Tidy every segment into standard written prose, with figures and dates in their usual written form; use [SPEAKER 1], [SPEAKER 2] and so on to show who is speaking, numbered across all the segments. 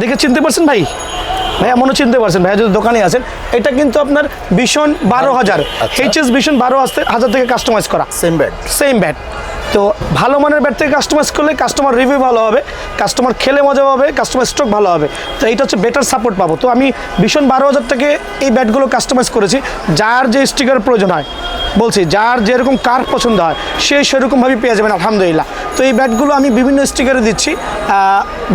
[SPEAKER 1] দেখে চিনতে পারছেন ভাই? ভাইয়া মনে চিনতে পারছেন, ভাইয়া যদি দোকানে আছেন। এটা কিন্তু আপনার ভীষণ 12,000 HS ভীষণ 12,000 থেকে কাস্টমাইজ করা সেম ব্যাট। তো ভালো মানের ব্যাট থেকে কাস্টমাইজ করলে কাস্টমার রিভিউ ভালো হবে, কাস্টমার খেলে মজা পাবে, কাস্টমার স্ট্রোক ভালো হবে। তো এইটা হচ্ছে বেটার সাপোর্ট পাবো। তো আমি ভীষণ 12,000 থেকে এই ব্যাটগুলো কাস্টমাইজ করেছি। যার যে স্টিকার প্রয়োজন হয়, বলছি যার যেরকম কার পছন্দ হয় সে সেরকমভাবে পেয়ে যাবেন আলহামদুলিল্লাহ। তো এই ব্যাটগুলো আমি বিভিন্ন স্টিকারে দিচ্ছি,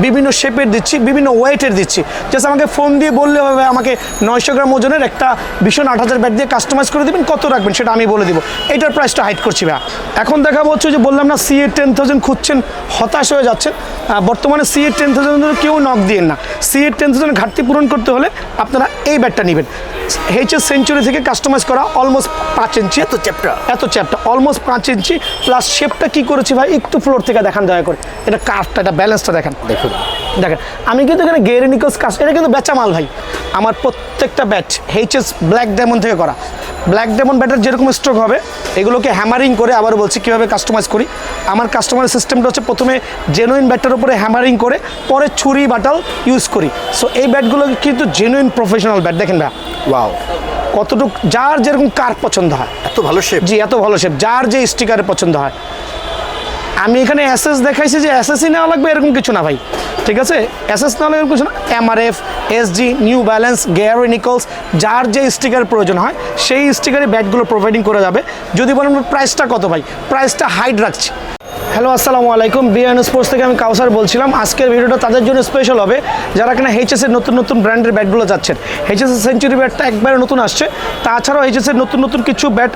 [SPEAKER 1] বিভিন্ন শেপের দিচ্ছি, বিভিন্ন ওয়েটের দিচ্ছি। জাস্ট আমাকে ফোন দিয়ে বললে হবে আমাকে 900 গ্রাম ওজনের একটা ভীষণ 8,000 ব্যাট দিয়ে কাস্টমাইজ করে দেবেন, কত রাখবেন সেটা আমি বলে দিব। এইটার প্রাইসটা হাইড করছি ভাই। এখন দেখাবো হচ্ছে যে বললাম না CA 10,000 খুঁজছেন, হতাশ হয়ে যাচ্ছেন। বর্তমানে CA 10,000 কেউ নক দিয়েন না। CA 10,000 ঘাটতি পূরণ করতে হলে আপনারা এই ব্যাটটা নেবেন। HS সেঞ্চুরি থেকে কাস্টমাইজ করা, অলমোস্ট 5 ইঞ্চি, এত চ্যাপ্টা অলমোস্ট 5 ইঞ্চি প্লাস শেপটা কি করেছি ভাই একটু ফ্লোর থেকে দেখান দয়া করে। এটা কার্ভটা, এটা ব্যালেন্সটা দেখেন। দেখেন আমি কিন্তু এখানে গেরি নিকলস কাস্ট, এটা কিন্তু বেচা মাল ভাই। আমার প্রত্যেকটা ব্যাট HS ব্ল্যাক ডায়মন্ড থেকে করা। ব্ল্যাক ডায়মন্ড ব্যাটের যেরকম স্ট্রোক হবে এগুলোকে হ্যামারিং করে, আবার বলছি কীভাবে কাস্টমাইজ করি। আমার কাস্টমারের সিস্টেমটা হচ্ছে প্রথমে জেনুইন ব্যাটটার উপরে হ্যামারিং করে পরে ছুরি বাটাল ইউজ করি। সো এই ব্যাটগুলো কিন্তু জেনুইন প্রফেশনাল ব্যাট। দেখেন ভাই, ওয়াও কতটুকু, যার যেরকম কার পছন্দ হয়, এত ভালো শেপ, জি এত ভালো শেপ, যার যে স্টিকারে পছন্দ হয়। আমি এখানে SS দেখাইছি যে SSই নেওয়া লাগবে এরকম কিছু না ভাই, ঠিক আছে? SS নেওয়া লাগবে কিছু না, MRF, SG, New Balance, Gray Nicolls, যার যে স্টিকার প্রয়োজন হয় সেই স্টিকারে ব্যাটগুলো প্রোভাইডিং করে যাবে। যদি বলেন প্রাইসটা কত ভাই, প্রাইসটা হাইড রাখছি। হ্যালো আসসালামু আলাইকুম, বিআইএন স্পোর্টস থেকে আমি কাউসার বলছিলাম। আজকের ভিডিওটা তাদের জন্য স্পেশাল হবে যারা কিনা HS-এর নতুন ব্র্যান্ডের ব্যাটগুলো যাচ্ছেন। HS সেঞ্চুরি ব্যাটটা একবারে নতুন আসছে, তাছাড়াও HS-এর নতুন কিছু ব্যাট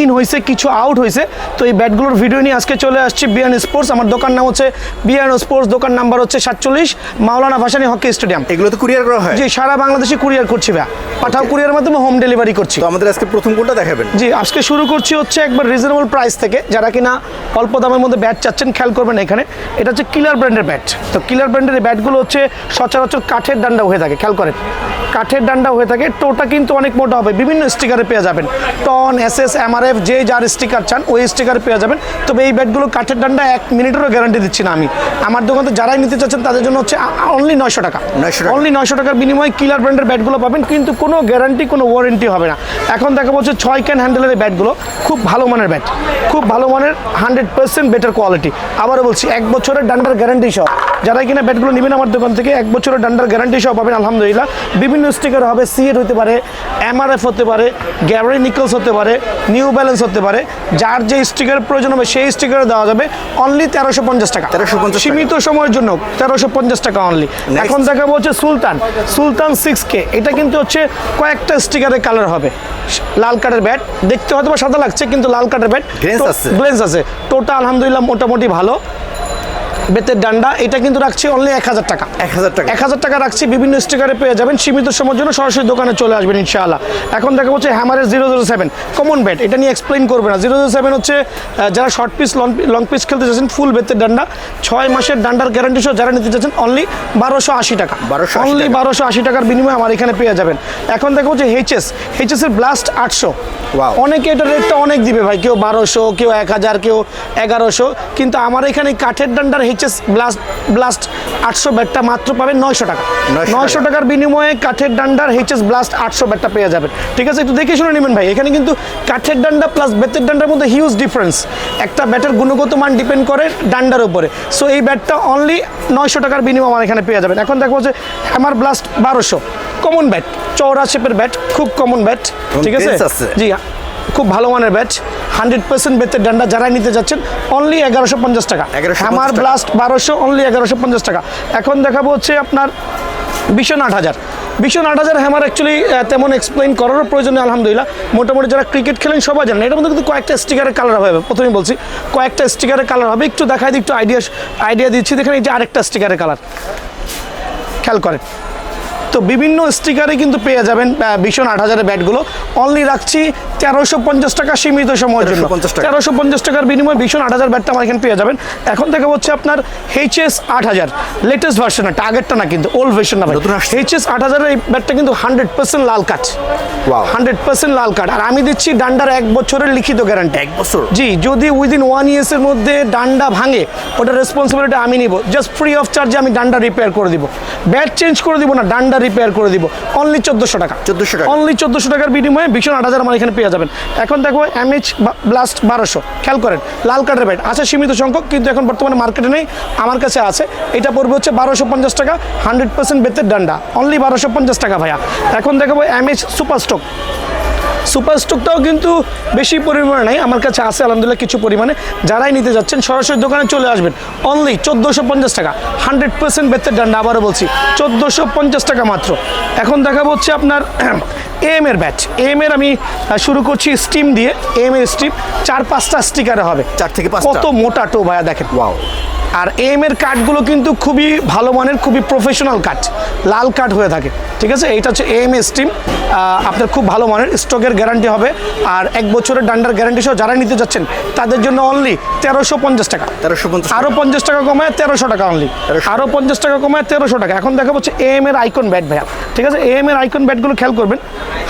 [SPEAKER 1] ইন হয়েছে, কিছু আউট হয়েছে। তো এই ব্যাটগুলোর ভিডিও নিয়ে আজকে চলে আসছি বিআইএন স্পোর্টস। আমার দোকান নাম হচ্ছে বিআইএন স্পোর্টস, দোকান নাম্বার হচ্ছে 47 মাওলানা ভাসানী হকি স্টেডিয়াম।
[SPEAKER 2] এগুলো তো কুরিয়ার করা হয়?
[SPEAKER 1] জি সারা বাংলাদেশে কুরিয়ার করছি ভাই, পাঠাও কুরিয়ার মাধ্যমে হোম ডেলিভারি করছি।
[SPEAKER 2] তো আমাদের আজকে প্রথম কোনটা দেখাবেন?
[SPEAKER 1] জি আজকে শুরু করছি হচ্ছে একবার রিজনেবল প্রাইস থেকে। যারা কিনা অল্প দামের মধ্যে ব্যাট চাচ্ছেন খেয়াল করবেন এখানে, এটা হচ্ছে কিলার ব্র্যান্ডের ব্যাট। তো কিলার ব্র্যান্ডের এই ব্যাটগুলো হচ্ছে সচরাচর কাঠের ডান্ডা হয়ে থাকে, খেয়াল করেন কাঠের ডান্ডা হয়ে থাকে। টোটা কিন্তু অনেক মোটা হবে, বিভিন্ন স্টিকারে পেয়ে যাবেন, টন, SS, MRF, যে যার স্টিকার চান ওই স্টিকারে পেয়ে যাবেন। তবে এই ব্যাটগুলো কাঠের ডান্ডা 1 মিনিটেরও গ্যারান্টি দিচ্ছি না আমি। আমার দোকানে যারাই নিতে চাচ্ছেন তাদের জন্য হচ্ছে অনলি 900 টাকা, অনলি 900 টাকার বিনিময়ে কিলার ব্র্যান্ডের ব্যাটগুলো পাবেন, কিন্তু কোনো গ্যারান্টি কোনো ওয়ারেন্টি হবে না। এখন দেখা বলছে 6 ক্যান হ্যান্ডেলের ব্যাটগুলো খুব ভালো মানের ব্যাট, খুব ভালো মানের, 100% বেটার কোয়ালিটি। আবারও বলছি 1 বছরের ডান্ডার গ্যারান্টি সহ যারা কিনা ব্যাটগুলো নেবেন আমার দোকান থেকে 1 বছরের ডান্ডার গ্যারান্টি সহ পাবেন আলহামদুলিল্লাহ। বিভিন্ন স্টিকার হবে, CA হতে পারে, MRF হতে পারে, গ্যারি নিকলস হতে পারে, নিউ ব্যালেন্স হতে পারে, যার যে স্টিকারের প্রয়োজন হবে সেই স্টিকারে দেওয়া যাবে অনলি 1350 টাকা, সীমিত সময়ের জন্য 1350 টাকা অনলি। এখন দেখা বলছে সুলতান 6K, এটা কিন্তু হচ্ছে কয়েকটা স্টিকারের কালার হবে। লাল কাঠের ব্যাট, দেখতে হয়তো সাদা লাগছে কিন্তু লাল কাঠের ব্যাট, গ্লেন্স আছে। টোটা আলহামদুলিল্লাহ মোটামুটি ভালো। বেতের ডান্ডা, এটা কিন্তু রাখছি অনলি 1000 টাকা, 1000 টাকা রাখছি। বিভিন্ন স্টিকারে পেয়ে যাবেন, সীমিত সময়ের জন্য সরাসরি দোকানে চলে আসবেন ইনশাআল্লাহ। এখন দেখা হচ্ছে হ্যামারের 007 কমন ব্যাট, এটা নিয়ে এক্সপ্লেন করবে না। 007 হচ্ছে যারা শর্ট পিস লং পিস খেলতে চাচ্ছেন, ফুল বেতের ডান্ডা, 6 মাসের ডান্ডার গ্যারান্টি সহ যারা নিতে চাচ্ছেন অনলি 1280 টাকা, অনলি 1280 টাকার বিনিময়ে আমার এখানে পেয়ে যাবেন। এখন দেখা হচ্ছে HS এর ব্লাস্ট 800, অনেকে এটা রেটটা অনেক দিবে ভাই, কেউ 1200, কেউ 1000, কেউ 1100, কিন্তু আমার এখানে কাঠের ডান্ডার HS ব্লাস্ট 800 ব্যাটটা মাত্র পাবেন 900 টাকা, 900 টাকার বিনিময়ে কাঠের ডান্ডার HS ব্লাস্ট 800 ব্যাটটা পেয়ে যাবেন। ঠিক আছে, একটু দেখে শুনে নেবেন ভাই। এখানে কিন্তু কাঠের ডান্ডা প্লাস বেতের ডান্ডার মধ্যে হিউজ ডিফারেন্স। একটা ব্যাটের গুণগত মান ডিপেন্ড করে ডান্ডার উপরে। সো এই ব্যাটটা অনলি 900 টাকার বিনিময়ে আমার এখানে পেয়ে যাবেন। এখন দেখো যে হ্যামার ব্লাস্ট 1200 কমন ব্যাট, চওড়া শেপের ব্যাট, খুব কমন ব্যাট, ঠিক আছে জি, খুব ভালো মানের ব্যাট, 100% বেতের ডান্ডা। যারা নিতে যাচ্ছেন অনলি 1150 টাকা, হ্যামার ব্লাস্ট 1200 অনলি 1150 টাকা। এখন দেখাবো হচ্ছে আপনার ভীষণ 8000 হ্যামার। অ্যাকচুয়ালি তেমন এক্সপ্লেইন করারও প্রয়োজন নেই আলহামদুলিল্লাহ। মোটামুটি যারা ক্রিকেট খেলেন সবাই জানেন। এটার মধ্যে কিন্তু কয়েকটা স্টিকারের কালার হবে, প্রথমেই বলছি কয়েকটা স্টিকারের কালার হবে। একটু দেখাই দিই, একটু আইডিয়া দিচ্ছি। দেখেন এই যে আরেকটা স্টিকারের কালার, খেয়াল করেন তো বিভিন্ন স্টিকারে কিন্তু পেয়ে যাবেন ভীষণ 8000-এর ব্যাটগুলো। অনলি রাখছি 1350 টাকা সীমিত সময়ের জন্য।
[SPEAKER 2] 1350 টাকা।
[SPEAKER 1] 1350 টাকার বিনিময়ে ভীষণ 8000 ব্যাটটা আমার এখানে পেয়ে যাবেন। এখন থেকে হচ্ছে আপনার HS 8000 লেটেস্ট ভার্সন, এটা আগেরটা না কিন্তু, ওল্ড ভার্সন না ভাই।
[SPEAKER 2] নতুন আসছে।
[SPEAKER 1] HS 8000-এর এই ব্যাটটা কিন্তু 100% লাল কাঠ।
[SPEAKER 2] Wow.
[SPEAKER 1] 100% লাল কাঠ। আর আমি দিচ্ছি ডান্ডার 1 বছরের লিখিত গ্যারান্টি।
[SPEAKER 2] 1 বছর?
[SPEAKER 1] জি, যদি উইদিন 1 ইয়ার্সের মধ্যে ডান্ডা ভাঙে ওটা রেসপন্সিবিলিটি আমি নিব। জাস্ট ফ্রি অফ চার্জে আমি ডান্ডা রিপেয়ার করে দিব। ব্যাট চেঞ্জ করে দিব না, ডান্ডা রিপেয়ার করে দিব। অনলি 1400 টাকা।
[SPEAKER 2] 1400 টাকা।
[SPEAKER 1] অনলি 1400 টাকার বিনিময়ে ভীষণ 8000 আমার এখানে পেয়ে যাবেন। এখন দেখো MH ব্লাস্ট 1200, খেয়াল করেন লাল কাঠের ব্যাট আছে সীমিত সংখ্যক, কিন্তু এখন বর্তমানে মার্কেটে নেই, আমার কাছে আছে। এটা পড়বে হচ্ছে 1250 টাকা, 100% বেতের ডান্ডা, অনলি 1250 টাকা ভাইয়া। এখন দেখাবো MH সুপার স্টক। সুপার স্টকটাও কিন্তু বেশি পরিমাণে নাই, আমার কাছে আছে আলহামদুলিল্লাহ কিছু পরিমাণে। যারাই নিতে যাচ্ছেন সরাসরি দোকানে চলে আসবেন। অনলি 1450 টাকা, 100% বেতের ডান্ডা, আবারও বলছি 1450 টাকা মাত্র। এখন দেখাবো হচ্ছে আপনার AM এর ব্যাট। AM এর আমি শুরু করছি স্টিম দিয়ে। AM এর স্টিম 4-5টা স্টিকারে হবে,
[SPEAKER 2] 4 থেকে 5টা।
[SPEAKER 1] কত মোটা টো ভাইয়া দেখেন।
[SPEAKER 2] ওয়াও।
[SPEAKER 1] আর AM এর কাঠগুলো কিন্তু খুবই ভালো মানের, খুবই প্রফেশনাল কাঠ, লাল কাঠ হয়ে থাকে, ঠিক আছে। এইটা হচ্ছে AM স্টিম, আপনার খুব ভালো মানের, স্টকের গ্যারান্টি হবে। আর 1 বছরের ডান্ডার গ্যারান্টি সহ যারা নিতে যাচ্ছেন তাদের জন্য অনলি 1350 টাকা।
[SPEAKER 2] 1350
[SPEAKER 1] আরও 50 টাকা কমায় 1300 টাকা অনলি।
[SPEAKER 2] 1300
[SPEAKER 1] আরও 50 টাকা কমায় 1300 টাকা। এখন দেখা হচ্ছে AM এর আইকন ব্যাট ভাইয়া, ঠিক আছে। AM এর আইকন ব্যাটগুলো খেয়াল করবেন,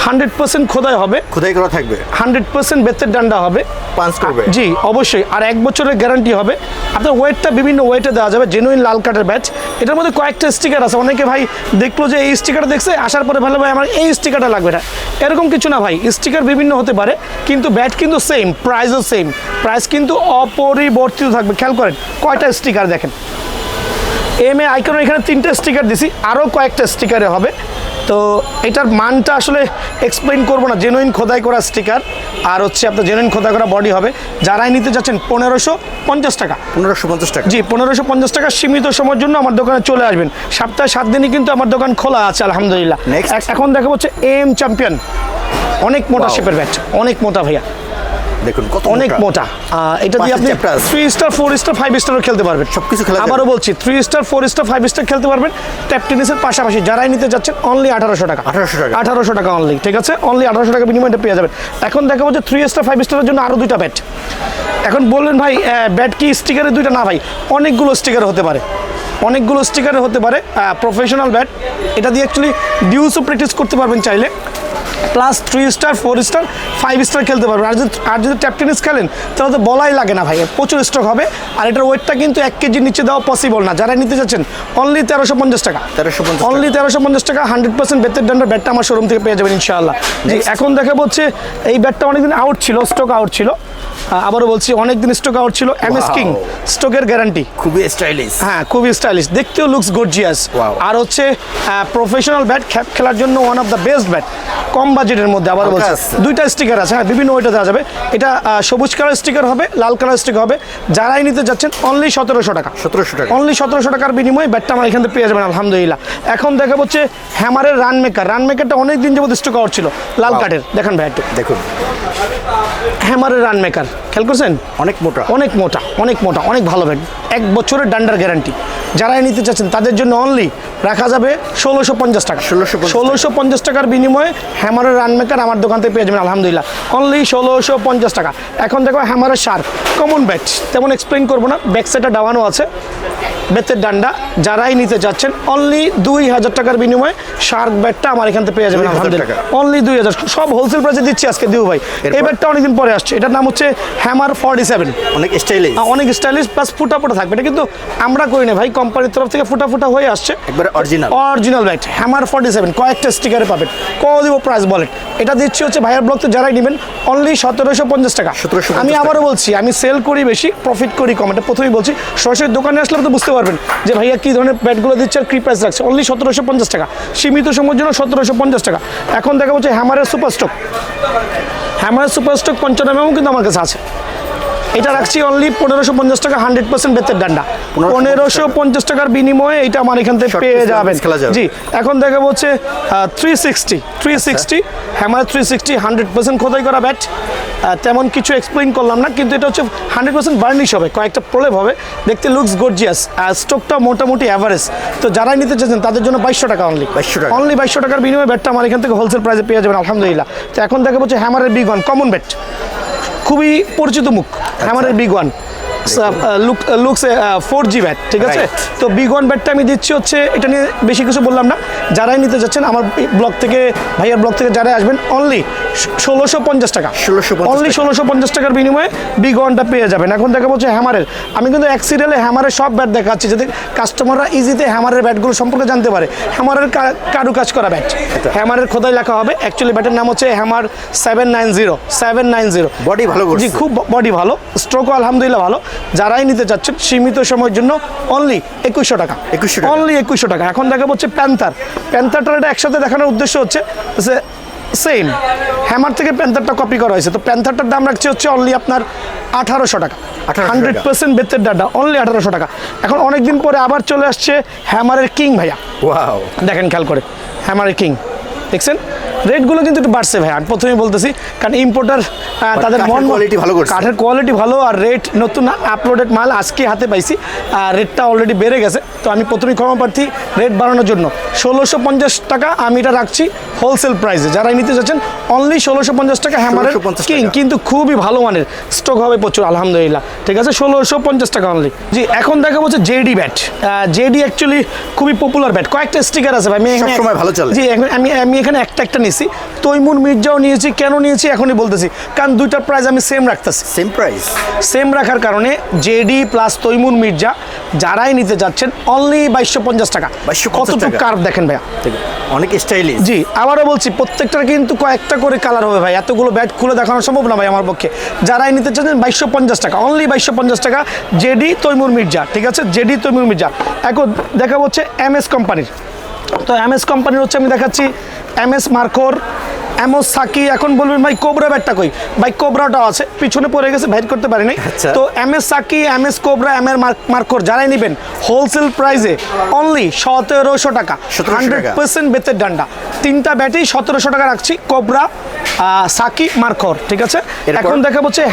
[SPEAKER 1] 100% খোদাই হবে,
[SPEAKER 2] খোদাই করা থাকবে,
[SPEAKER 1] 100% বেতের ডান্ডা হবে,
[SPEAKER 2] পাঞ্চ করবে।
[SPEAKER 1] জি অবশ্যই। আর 1 বছরের গ্যারান্টি হবে। আপনার ওয়েটটা বিভিন্ন ওয়েটে দেওয়া যাবে, জেনুইন লাল কাঠের ব্যাচ। এটার মধ্যে কয়েকটা স্টিকার আছে। অনেকে ভাই দেখলো যে এই স্টিকারটা দেখছে, আসার পরে ভালো ভাই আমার এই স্টিকারটা লাগবে না, এরকম কিছু না ভাই। স্টিকার বিভিন্ন হতে পারে, কিন্তু ব্যাট কিন্তু সেম, প্রাইসও সেম, প্রাইস কিন্তু অপরিবর্তিত থাকবে। খেয়াল করেন কয়টা স্টিকার দেখেন। AM এ আইকনের এখানে 3টা স্টিকার দিছি, আরও কয়েকটা স্টিকারে হবে। তো এটার মানটা আসলে এক্সপ্লেইন করবো না, জেনুইন খোদাই করা স্টিকার, আর হচ্ছে আপনার জেনুইন খোদাই করা বডি হবে। যারাই নিতে যাচ্ছেন 1550 টাকা।
[SPEAKER 2] 1550 টাকা।
[SPEAKER 1] জি 1550 টাকা সীমিত সময়ের জন্য আমার দোকানে চলে আসবেন। সপ্তাহে 7 দিনই কিন্তু আমার দোকান খোলা আছে আলহামদুলিল্লাহ।
[SPEAKER 2] Next.
[SPEAKER 1] এখন দেখা হচ্ছে AM চ্যাম্পিয়ন, অনেক মোটা
[SPEAKER 2] Wow.
[SPEAKER 1] শেপের ব্যাট, অনেক মোটা ভাইয়া,
[SPEAKER 2] দেখুন কত
[SPEAKER 1] অনেক মোটা। এটা দিয়ে আপনি 3 স্টার 4 স্টার 5 স্টারও খেলতে পারবেন,
[SPEAKER 2] সবকিছু খেলা যাবে।
[SPEAKER 1] আবারও বলছি 3 স্টার 4 স্টার 5 স্টার খেলতে পারবেন ট্যাপ টেনিসের পাশাপাশি। যারাই নিতে যাচ্ছেন অনলি 1800 টাকা।
[SPEAKER 2] 1800 টাকা।
[SPEAKER 1] 1800 টাকা অনলি, ঠিক আছে। অনলি 1800 টাকা বিনিময়ে এটা পেয়ে যাবেন। এখন দেখাবো যে 3 স্টার 5 স্টারের জন্য আরও 2টা ব্যাট। এখন বললেন ভাই ব্যাট কি স্টিকারে 2টা? না ভাই, অনেকগুলো স্টিকারে হতে পারে, অনেকগুলো স্টিকারে হতে পারে। প্রফেশনাল ব্যাট, এটা দিয়ে অ্যাকচুয়ালি ডিউসও প্র্যাকটিস করতে পারবেন চাইলে, প্লাস 3 স্টার 4 স্টার 5 স্টার খেলতে পারবেন। আর যদি ট্যাপ টেনিস খেলেন তাহলে তো বলাই লাগে না ভাই, প্রচুর স্টক হবে। আর এটার ওয়েটটা কিন্তু 1 কেজির নিচে দেওয়া পসিবল না। যারা নিতে চাচ্ছেন অনলি 1350 টাকা।
[SPEAKER 2] 1350
[SPEAKER 1] অনলি 1350 টাকা, 100% বেতের ডান্ডার ব্যাটটা আমার শোরুম থেকে পেয়ে যাবেন ইনশাআল্লাহ। জি, এখন দেখা হচ্ছে এই ব্যাটটা অনেকদিন আউট ছিল, স্টক আউট ছিল। আবারও বলছি অনেকদিন স্টক আউট ছিল। MS কিং স্টকের গ্যারান্টি,
[SPEAKER 2] খুবই স্টাইলিশ।
[SPEAKER 1] হ্যাঁ খুবই স্টাইলিশ, দেখতেও লুকস গর্জিয়াস।
[SPEAKER 2] Wow. আর
[SPEAKER 1] আর হচ্ছে প্রফেশনাল ব্যাট, খেলার জন্য one of the best bat, কম বাজেটের মধ্যে। আবার
[SPEAKER 2] হালকা
[SPEAKER 1] বলছি
[SPEAKER 2] আছে।
[SPEAKER 1] 2টা স্টিকার আছে, হ্যাঁ বিভিন্ন ওইটা দেওয়া যাবে। এটা সবুজ কালার স্টিকার হবে, লাল কালার স্টিকার হবে। যারাই নিতে যাচ্ছেন অনলি 1700 টাকা।
[SPEAKER 2] 1700 টাকা।
[SPEAKER 1] অনলি 1700 টাকার বিনিময়ে ব্যাটটা আমার এখান থেকে পেয়ে যাবেন আলহামদুলিল্লাহ। এখন দেখা হচ্ছে হ্যামারের রান মেকার। রান মেকারটা অনেক দিন যাবত স্টক আউট ছিল, লাল
[SPEAKER 2] Wow.
[SPEAKER 1] কাঠের। দেখেন ভাই একটু
[SPEAKER 2] দেখুন
[SPEAKER 1] হ্যামারের রান মেকার, খেয়াল করছেন?
[SPEAKER 2] অনেক মোটা।
[SPEAKER 1] অনেক মোটা, অনেক মোটা, অনেক ভালো ব্যাট, 1 বছরের ডান্ডার গ্যারান্টি। যারাই নিতে চাচ্ছেন তাদের জন্য অনলি রাখা যাবে 1650 টাকা। 1650 টাকার বিনিময়ে হ্যামারের রান মেকার আমার দোকান থেকে পেয়ে যাবেন আলহামদুলিল্লাহ, অনলি 1650 টাকা। এখন দেখো হ্যামারের শার্ক, কমন ব্যাট, তেমন এক্সপ্লেইন করবো না, ব্যাক সাইডটা ডাবানো আছে, বেতের ডান্ডা। যারাই নিতে চাচ্ছেন অনলি 2000 টাকার বিনিময়ে শার্ক ব্যাটটা আমার এখান থেকে পেয়ে যাবেন
[SPEAKER 2] 2000
[SPEAKER 1] আলহামদুলিল্লাহ,
[SPEAKER 2] টাকা।
[SPEAKER 1] অনলি 2000। সব হোলসেল প্রাইসে দিচ্ছি আজকে দিউ ভাই। এই ব্যাটটা অনেকদিন পরে আসছে, এটার নাম হচ্ছে হ্যামার 47।
[SPEAKER 2] অনেক স্টাইলিশ।
[SPEAKER 1] অনেক স্টাইলিশ, প্লাস ফুটা ফুটা থাকবে। এটা কিন্তু আমরা করি না ভাই, কোম্পানির তরফ থেকে ফুটা ফুটা হয়ে আসছে,
[SPEAKER 2] একবারে অরিজিনাল।
[SPEAKER 1] অরিজিনাল ব্যাট হ্যামার 47, কয়েকটা স্টিকারে পাবেন। কত দিব প্রাইস বলেন? এটা দিচ্ছি হচ্ছে ভাইয়ার ব্লগ থেকে যারাই নেবেন অনলি 1750 টাকা।
[SPEAKER 2] 1750
[SPEAKER 1] আমি আবারও বলছি, আমি সেল করি বেশি, প্রফিট করি কম, এটা প্রথমেই বলছি। সরাসরি দোকানে আসলে তো বুঝতে পারবেন যে ভাইয়া কী ধরনের ব্যাটগুলো দিচ্ছে আর কী প্রাইস রাখছে। অনলি 1750 টাকা, সীমিত সময়ের জন্য 1750 টাকা। এখন দেখা হচ্ছে হ্যামারের সুপার স্টক। হ্যামারের সুপার স্টক 95 কিন্তু আমার কাছে আছে। এটা রাখছি অনলি 1550 টাকা, 100% বেতের ডান্ডা। 1550 টাকার বিনিময়ে এটা আমার এখান থেকে
[SPEAKER 2] Short
[SPEAKER 1] পেয়ে
[SPEAKER 2] piece
[SPEAKER 1] যাবেন।
[SPEAKER 2] খেলা যাবে।
[SPEAKER 1] জি, এখন দেখাবো হচ্ছে 360 হ্যামার 360 100% খোদাই করা ব্যাট। তেমন কিছু এক্সপ্লেইন করলাম না, কিন্তু এটা হচ্ছে 100% বার্নিশ হবে, কয়েকটা প্রলেপ হবে, দেখতে লুকস গর্জিয়াস। আর স্টকটা মোটামুটি অ্যাভারেজ। তো যারাই নিতে চাচ্ছেন তাদের জন্য 2200 টাকা অনলি।
[SPEAKER 2] 2200 টাকা।
[SPEAKER 1] অনলি 2200 টাকার বিনিময়ে ব্যাটটা আমার এখান থেকে হোলসেল প্রাইসে পেয়ে যাবেন আলহামদুলিল্লাহ। তো এখন দেখাবো হচ্ছে হ্যামারের বিগ ওয়ান কমন ব্যাট, খুবই পরিচিত মুখ হ্যামারের big one. Looks 4G bat, ঠিক আছে।
[SPEAKER 2] Right.
[SPEAKER 1] তো বিগ ওয়ান ব্যাটটা আমি দিচ্ছি হচ্ছে, এটা নিয়ে বেশি কিছু বললাম না, যারাই নিতে যাচ্ছেন আমার ব্লগ থেকে, ভাইয়ার ব্লগ থেকে যারাই আসবেন অনলি 1650 টাকা,
[SPEAKER 2] 1650
[SPEAKER 1] অনলি 1650 টাকার বিনিময়ে বিগ ওয়ানটা পেয়ে যাবেন। এখন দেখা হচ্ছে হ্যামারের, আমি কিন্তু এক সিরিয়ালে হ্যামারের সব ব্যাট দেখাচ্ছি যাতে কাস্টমাররা ইজিতে হ্যামারের ব্যাটগুলো সম্পর্কে জানতে পারে। হ্যামারের কারুকাজ করা ব্যাট, হ্যামারের খোদাই লেখা হবে। অ্যাকচুয়ালি ব্যাটের নাম হচ্ছে হ্যামার 790।
[SPEAKER 2] বডি ভালো করছে।
[SPEAKER 1] জি, খুব বডি ভালো, স্ট্রোকও আলহামদুলিল্লাহ ভালো। যারাই নিতে চাচ্ছেন সীমিত সময়ের জন্য অনলি 2100 টাকা,
[SPEAKER 2] 2100 টাকা।
[SPEAKER 1] অনলি 2100 টাকা। এখন দেখাবো হচ্ছে প্যান্থারটার, এটা একসাথে দেখানোর উদ্দেশ্য হচ্ছে সেম হ্যামার থেকে প্যান্থারটা কপি করা হয়েছে। তো প্যান্থারটার দাম রাখছে হচ্ছে অনলি আপনার 1800 টাকা, 100% বেতের ডাটা, অনলি 1800 টাকা। এখন অনেকদিন পরে আবার চলে আসছে হ্যামারের কিং ভাইয়া,
[SPEAKER 2] ওয়াও,
[SPEAKER 1] দেখেন খেয়াল করে হ্যামারের কিং, দেখছেন রেটগুলো কিন্তু একটু বাড়ছে ভাই। আমি প্রথমেই বলতেছি কারণ ইম্পোর্টার তাদের
[SPEAKER 2] কাঠের quality ভালো করছে।
[SPEAKER 1] কাঠের কোয়ালিটি ভালো, আর রেট নতুন আপলোডেড মাল আজকে হাতে পাইছি, আর রেটটা অলরেডি বেড়ে গেছে। তো আমি প্রথমেই ক্ষমা প্রার্থী রেট বাড়ানোর জন্য। 1650 টাকা আমি এটা রাখছি হোলসেল প্রাইসে, যারাই নিতে চাচ্ছেন অনলি 1650 টাকা হ্যামারের
[SPEAKER 2] 1650
[SPEAKER 1] কিং,
[SPEAKER 2] টাকা।
[SPEAKER 1] কিন্তু খুবই ভালো মানের, স্টক হবে প্রচুর আলহামদুলিল্লাহ, ঠিক আছে। 1650 টাকা অনলি। জি, এখন দেখা হচ্ছে জেডি ব্যাট। জেডি অ্যাকচুয়ালি খুবই পপুলার ব্যাট, কয়েকটা স্টিকার আছে ভাই। আমি এখানে
[SPEAKER 2] সবসময় ভালো চলে।
[SPEAKER 1] জি, আমি এখানে একটা নিয়েছি, তৈমুর মির্জাও নিয়েছি। কেন নিয়েছি এখনই বলতেছি, কারণ দুইটার প্রাইস আমি সেম রাখতেছি।
[SPEAKER 2] Same price.
[SPEAKER 1] সেম রাখার কারণে জেডি প্লাস তৈমুর মির্জা যারাই নিতে যাচ্ছেন অনলি 2250 টাকা।
[SPEAKER 2] 2250
[SPEAKER 1] কতটুকু
[SPEAKER 2] টাকা।
[SPEAKER 1] কার্ভ দেখেন ভাইয়া,
[SPEAKER 2] অনেক স্টাইলিশ।
[SPEAKER 1] জি আবারও বলছি প্রত্যেকটার কিন্তু কয়েকটা করে কালার হবে ভাই, এতগুলো ব্যাট খুলে দেখানো সম্ভব না ভাই আমার পক্ষে। যারাই নিতে চাচ্ছেন 2250 টাকা, অনলি 2250 টাকা জেডি তৈমুর মির্জা, ঠিক আছে, জেডি তৈমুর মির্জা। এখন দেখাবো হচ্ছে এমএস কোম্পানির। তো এমএস কোম্পানির হচ্ছে আমি দেখাচ্ছি এমএস মার্কোর, এমএস সাকি। এখন বলবেন ভাই কোবরা ব্যাটটা কই, ভাই কোবরাটাও আছে, পিছনে পড়ে গেছে, বাইর করতে পারিনি।
[SPEAKER 2] আচ্ছা।
[SPEAKER 1] তো এমএস সাকি, এমএস কোবরা, এমএস মার্কোর যারাই নেবেন হোলসেল প্রাইসে অনলি 1700 টাকা, 100% বেতের ডান্ডা। তিনটা ব্যাটেই 1700 টাকা রাখছি, কোবরা, সাকি, মার্কোর, ঠিক আছে।
[SPEAKER 2] এরপর?
[SPEAKER 1] এখন দেখাবো হচ্ছে